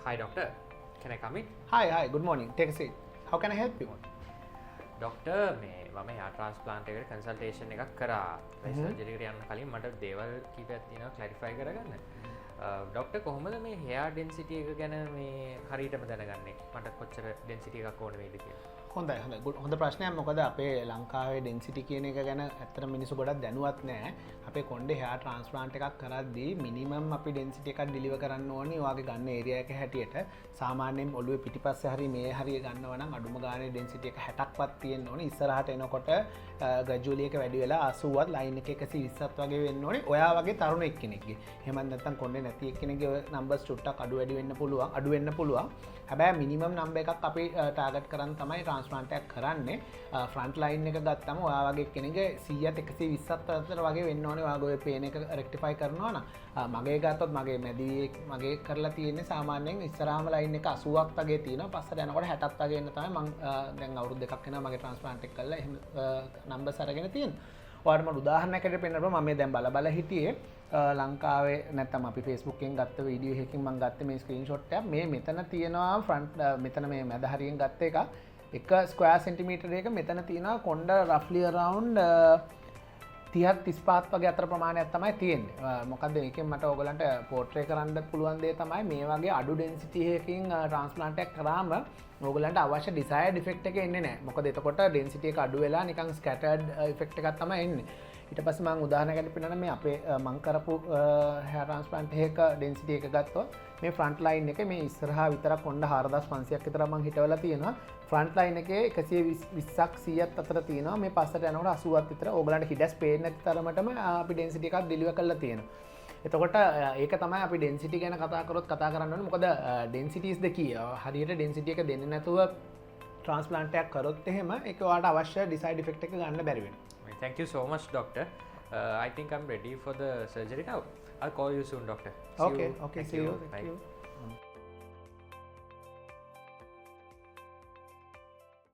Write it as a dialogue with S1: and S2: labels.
S1: Hi doctor, can I come in?
S2: Hi, good morning. Take a seat. How can I help you?
S1: Doctor, මේ මම hair transplant එකට consultation එකක් කරා. මේ surgery එකට යන්න කලින් මට දේවල් කීපයක් තියෙනවා clarify කරගන්න. doctor කොහොමද මේ hair density එක ගැන මේ හරියටම දැනගන්නේ? මට කොච්චර density එකක් ඕන වේද කියලා?
S2: හොඳ ප්‍රශ්නයක්. මොකද අපේ ලංකාවේ ඩෙන්සිටි කියන එක ගැන ඇත්තට මිනිස්සු ගොඩක් දැනුවත් නැහැ. අපේ කොණ්ඩේ hair transplant එකක් කරද්දී minimum අපි density එකක් deliver කරන්න ඕනේ ඔයාගේ ගන්න area එක හැටියට. සාමාන්‍යයෙන් ඔළුවේ පිටිපස්සේ හරි මේ හරිය ගන්නවා නම් අඩුම ගානේ density එක 60ක්වත් තියෙන්න ඕනේ. ඉස්සරහට එනකොට gradually එක වැඩි වෙලා 80වත් line එක 120ත් වගේ වෙන්න ඕනේ. ඔයා වගේ තරුණෙක් කෙනෙක්ගේ. එහෙම නැත්නම් කොණ්ඩේ නැති එක්කෙනෙක්ගේ numbers චුට්ටක් අඩු වෙන්න පුළුවන්. හැබැයි minimum number එකක් අපි target කරන් තමයි transplant එකක් කරන්නේ. front line එක ගත්තම ඔයා වගේ කෙනෙක්ගේ 100ත් 120ත් අතර වගේ වෙන්න ඕනේ. ඔයාගේ ඔය pain එක rectify කරනවා නම් මගේ ගත්තොත් මගේ මැදියේ මගේ කරලා තියෙන්නේ සාමාන්‍යයෙන් ඉස්සරහම line එක 80ක් වගේ තියෙනවා. පස්සට යනකොට 60ක් වගේ එන්න තමයි මම දැන් අවුරුදු දෙකක් වෙනවා මගේ transplant එක කරලා එහෙම numbers අරගෙන තියෙනවා. ඔයාලට මම උදාහරණයකට පෙන්නනවා මම මේ දැන් බල හිටියේ ලංකාවේ නැත්තම් අපි Facebook එකෙන් ගත්ත වීඩියෝ එකකින් මම ගත්තේ මේ ස්ක්‍රීන්ෂොට් එක. මේ මෙතන තියෙනවා ෆ්‍රන්ට් මෙතන මේ මැද හරියෙන් ගත්ත එක. එක ස්ක්වයර් සෙන්ටිමීටර් එක මෙතන තියෙනවා කොණ්ඩ roughly around 30ක් 35ක් වගේ අතර ප්‍රමාණයක් තමයි තියෙන්නේ. මොකද මේකෙන් මට ඕගලන්ට පෝර්ට්‍රේ කරන්න පුළුවන් දේ තමයි මේ වගේ අඩු ඩෙන්සිටි එකකින් ට්‍රාන්ස්ප්ලාන්ට් එකක් කරාම ඕගලන්ට අවශ්‍ය ඩිසයර්ඩ් ඉෆෙක්ට් එක එන්නේ නැහැ. මොකද එතකොට ඩෙන්සිටි එක අඩු වෙලා නිකන් ස්කැටර්ඩ් ඉෆෙක්ට් එකක් තමයි එන්නේ. ඊට පස්සේ මම උදාහරණයකට පෙන්නන මේ අපේ මං කරපු hair transplant එකක density එක ගත්තොත් මේ front line එකේ මේ ඉස්සරහා විතරක් කොණ්ඩ 4500ක් විතර මං හිටවලා තියෙනවා. front line එකේ 120ක් 100ක් අතර තියෙනවා. මේ පස්සට යනකොට 80ක් විතර. ඕගලන්ට හිඩස් පේන්නේ නැති තරමටම අපි density එකක් deliver කරලා තියෙනවා. එතකොට ඒක තමයි අපි density ගැන කතා කරන්න ඕනේ. මොකද density is the key. හරියට density එක දෙන්නේ නැතුව transplant එකක් කරොත් එහෙම ඒක ඔයාලට අවශ්‍ය desired effect එක ගන්න බැරි වෙනවා.
S1: Thank you so much, doctor. I think I'm ready for the surgery now. I'll call you soon, doctor.
S2: Okay, see you.
S1: Bye.